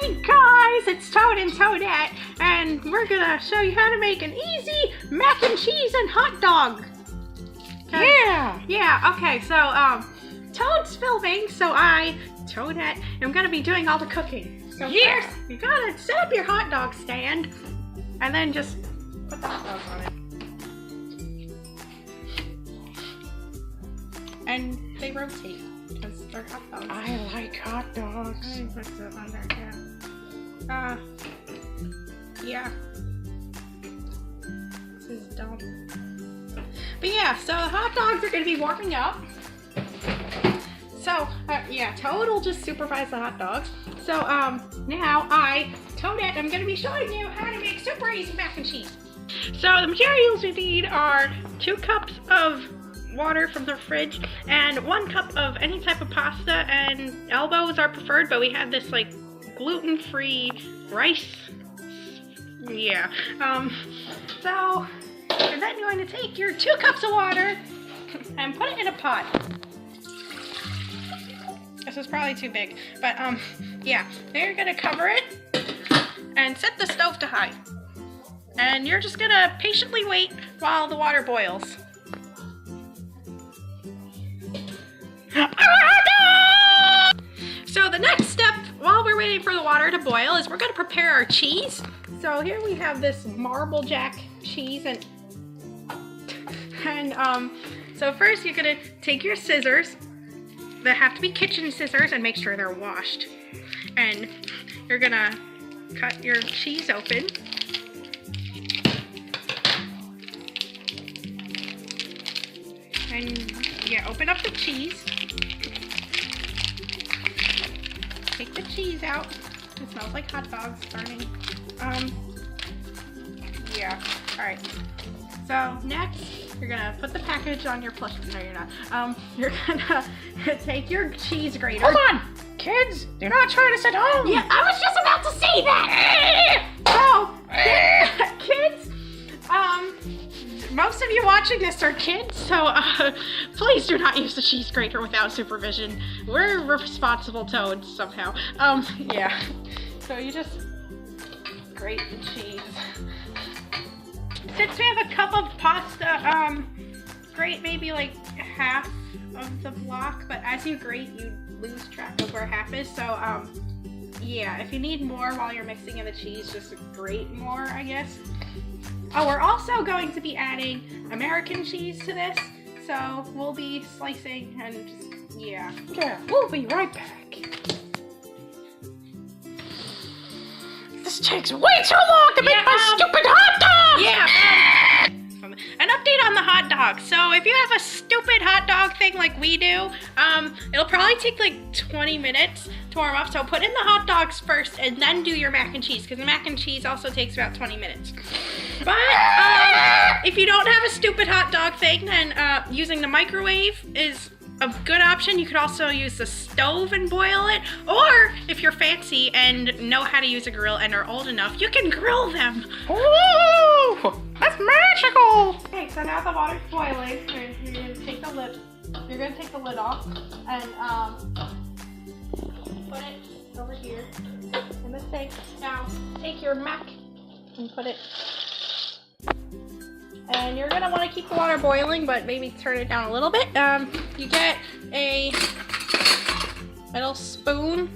Hey guys, it's Toad and Toadette, and we're gonna show you how to make an easy mac and cheese and hot dog. Yeah, okay, so Toad's filming, so I, Toadette, am gonna be doing all the cooking. So first, you gotta set up your hot dog stand, and then just put the hot dogs on it. And they rotate, because they're hot dogs. I like hot dogs. I put them on there, yeah. Yeah. This is dumb. But yeah, so the hot dogs are gonna be warming up. So, yeah, Toad will just supervise the hot dogs. So, now Toadette, I'm gonna be showing you how to make super easy mac and cheese. So, the materials we need are 2 cups of water from the fridge and 1 cup of any type of pasta, and elbows are preferred, but we had this like gluten-free rice. Yeah. So you're then going to take your 2 cups of water and put it in a pot. This is probably too big, but yeah. Then you're gonna cover it and set the stove to high. And you're just gonna patiently wait while the water boils. So the next step, while we're waiting for the water to boil, is we're going to prepare our cheese. So here we have this Marble Jack cheese, and so first you're going to take your scissors. They have to be kitchen scissors, and make sure they're washed. And you're going to cut your cheese open. And yeah, open up the cheese. Take the cheese out. It smells like hot dogs burning. Yeah. Alright. So next, you're gonna put the package on your plush. No, you're not. You're gonna take your cheese grater. Hold on! Kids, do not try this at home! Yeah, I was just about to say that! So, kids, most of you watching this are kids, so please do not use the cheese grater without supervision. We're responsible toads somehow. Yeah. So you just grate the cheese. Since we have a cup of pasta, grate maybe like half of the block, but as you grate, you lose track of where half is. So, yeah, if you need more while you're mixing in the cheese, just grate more, I guess. Oh, we're also going to be adding American cheese to this, so we'll be slicing and just, yeah. Yeah, we'll be right back. This takes way too long to make my stupid hot dog! Yeah, an update on the hot dog. So if you have a stupid hot dog thing like we do, it'll probably take like 20 minutes to warm up. So put in the hot dogs first and then do your mac and cheese, because the mac and cheese also takes about 20 minutes. But if you don't have a stupid hot dog thing, then using the microwave is a good option. You could also use the stove and boil it, or if you're fancy and know how to use a grill and are old enough, you can grill them. Ooh, that's magical! Okay, so now the water's boiling. You're gonna take the lid. You're gonna take the lid off and put it over here in the sink. Now take your mac and put it. And you're gonna want to keep the water boiling, but maybe turn it down a little bit. You get a little spoon,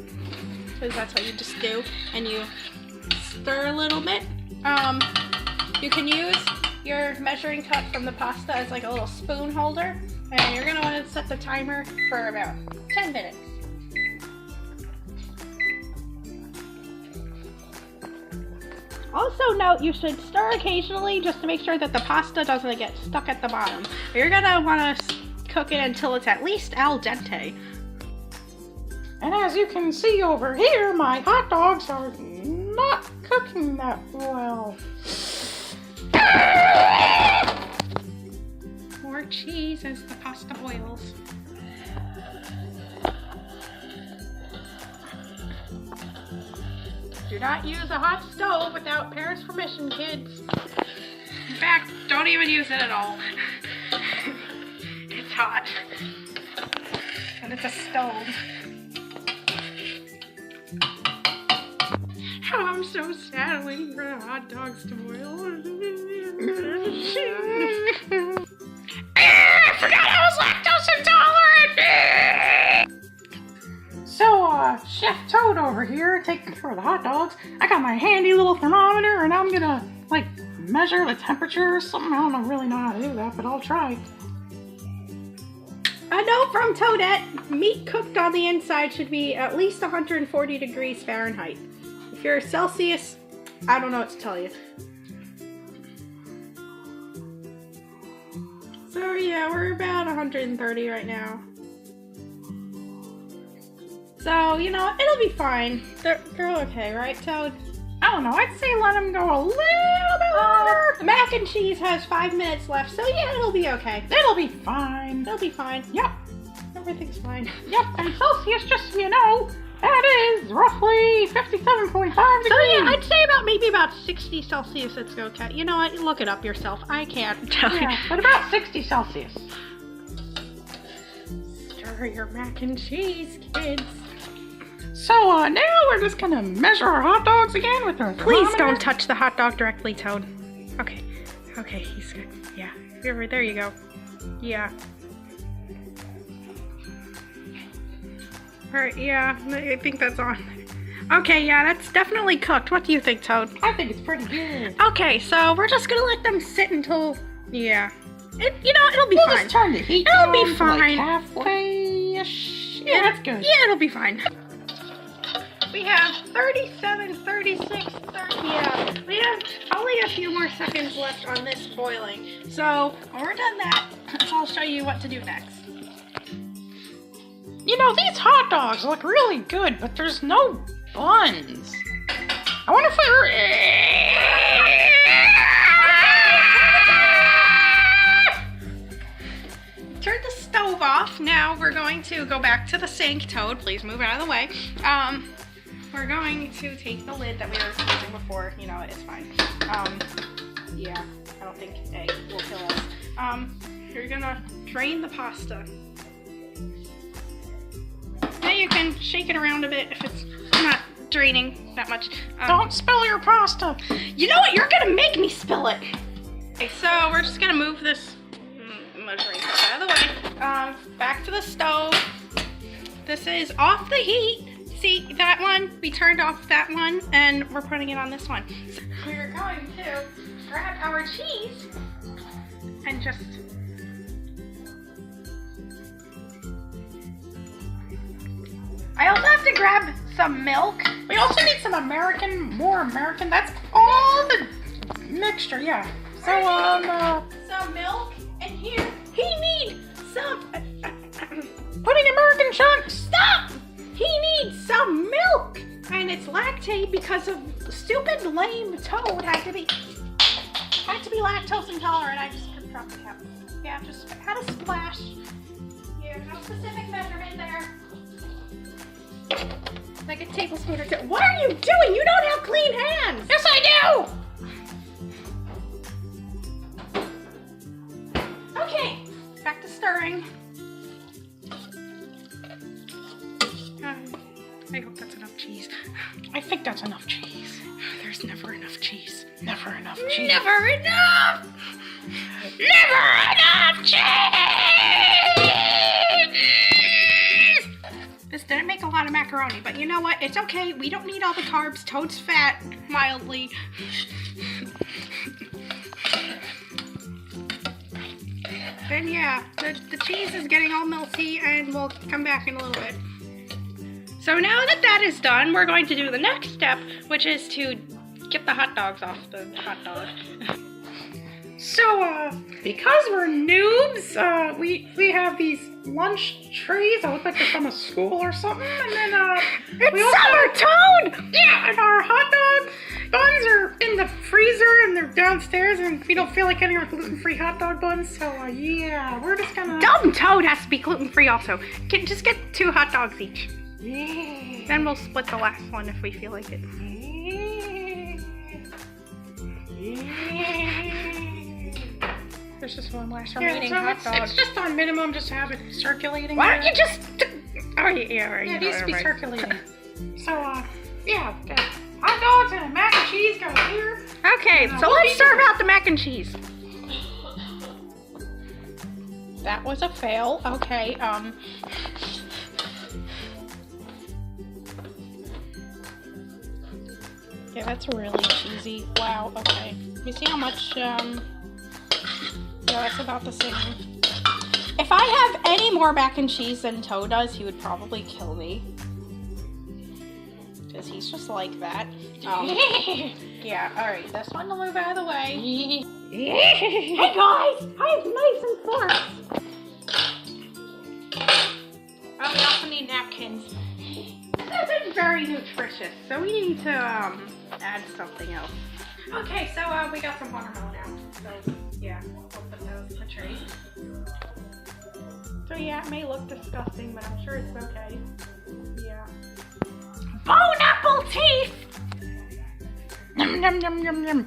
because that's what you just do, and you stir a little bit. You can use your measuring cup from the pasta as like a little spoon holder, and you're gonna want to set the timer for about 10 minutes. Also note, you should stir occasionally just to make sure that the pasta doesn't get stuck at the bottom. You're gonna want to cook it until it's at least al dente. And as you can see over here, my hot dogs are not cooking that well. More cheese as the pasta boils. Do not use a hot stove without parents' permission, kids. In fact, don't even use it at all. It's hot. And it's a stove. so sad waiting for the hot dogs to boil. I forgot I was lactose intolerant! So, Chef Toad over here taking care of the hot dogs. I got my handy little thermometer and I'm gonna, like, measure the temperature or something. I don't really know how to do that, but I'll try. A note from Toadette, meat cooked on the inside should be at least 140 degrees Fahrenheit. If you're Celsius, I don't know what to tell you. So yeah, we're about 130 right now. So, you know, it'll be fine. They're okay, right, Toad? I don't know, I'd say let them go a little bit longer. The mac and cheese has 5 minutes left, so yeah, it'll be okay. It'll be fine. It'll be fine. Yep. Everything's fine. Yep, and Celsius, just so you know, that is roughly 57.5 degrees. So yeah, I'd say maybe about 60 Celsius it's okay. You know what? Look it up yourself. I can't tell you. Yeah, but about 60 Celsius. Stir your mac and cheese, kids. So now we're just gonna measure our hot dogs again with our Please thermometer. don't touch the hot dog directly, Toad. Okay. Okay, he's good. Yeah. There you go. Yeah. Alright, yeah, I think that's on. Okay, yeah, that's definitely cooked. What do you think, Toad? I think it's pretty good. Okay, so we're just gonna let them sit until, yeah. It'll be We'll fine. just turn the heat It'll down be to, fine. like halfway-ish. Yeah, that's good. Yeah, it'll be fine. We have 37, 36, 30, yeah. We have only a few more seconds left on this boiling. So, when we're done that, I'll show you what to do next. You know, these hot dogs look really good, but there's no buns. I wonder if Turn the stove off. Now we're going to go back to the sink. Toad, please move out of the way. We're going to take the lid that we were using before. You know, it's fine. Yeah, I don't think egg will kill us. You're gonna drain the pasta. Now you can shake it around a bit if it's not draining that much. Don't spill your pasta. You know what? You're gonna make me spill it. Okay, so we're just gonna move this measuring cup out of the way. Back to the stove. This is off the heat. See that one? We turned off that one, and we're putting it on this one. So we're going to grab our cheese and just. I also have to grab some milk. We also need some more American. That's all the mixture, yeah. So, some milk, and here he needs some. putting American chunks. Stop! He needs some milk, and it's lactate because of stupid lame Toad had to be lactose intolerant. I just couldn't drop the cap. Yeah, just had a splash. Yeah, no specific measurement there. Like a tablespoon or two. What are you doing? You don't have clean hands. Yes, I do. Okay, back to stirring. I hope that's enough cheese. I think that's enough cheese. There's never enough cheese. Never enough cheese. Never enough! Never enough cheese! This didn't make a lot of macaroni, but you know what? It's okay. We don't need all the carbs. Toad's fat, mildly. Then yeah, the cheese is getting all melty, and we'll come back in a little bit. So now that that is done, we're going to do the next step, which is to get the hot dogs off the hot dog. So, because we're noobs, we have these lunch trays that look like they're from a school or something, and then, It's Summer, Toad! Yeah, and our hot dog buns are in the freezer, and they're downstairs, and we don't feel like getting our gluten-free hot dog buns, so, yeah, we're just gonna... Dumb Toad has to be gluten-free also. Just get 2 hot dogs each. Yeah. Then we'll split the last one if we feel like it. There's just one last remaining hot dog. It's just on minimum, just to have it circulating. Why don't you just... Oh, yeah, right. Yeah, it needs to be circulating. So, yeah, hot dogs and mac and cheese go here. Okay, so let's serve out the mac and cheese. That was a fail. Okay, yeah, that's really cheesy. Wow, okay. Let me see how much, yeah, that's about the same. If I have any more mac and cheese than Toad does, he would probably kill me. Because he's just like that. Yeah, alright, this one will move out of the way. Hey guys, I have knives and forks. Oh, we also need napkins. This is very nutritious, so we need to add something else. Okay, so we got some watermelon now. So yeah, we'll put those in the tray. So yeah, it may look disgusting, but I'm sure it's okay. Yeah. Bone apple teeth! Yum, yum, yum, yum, yum.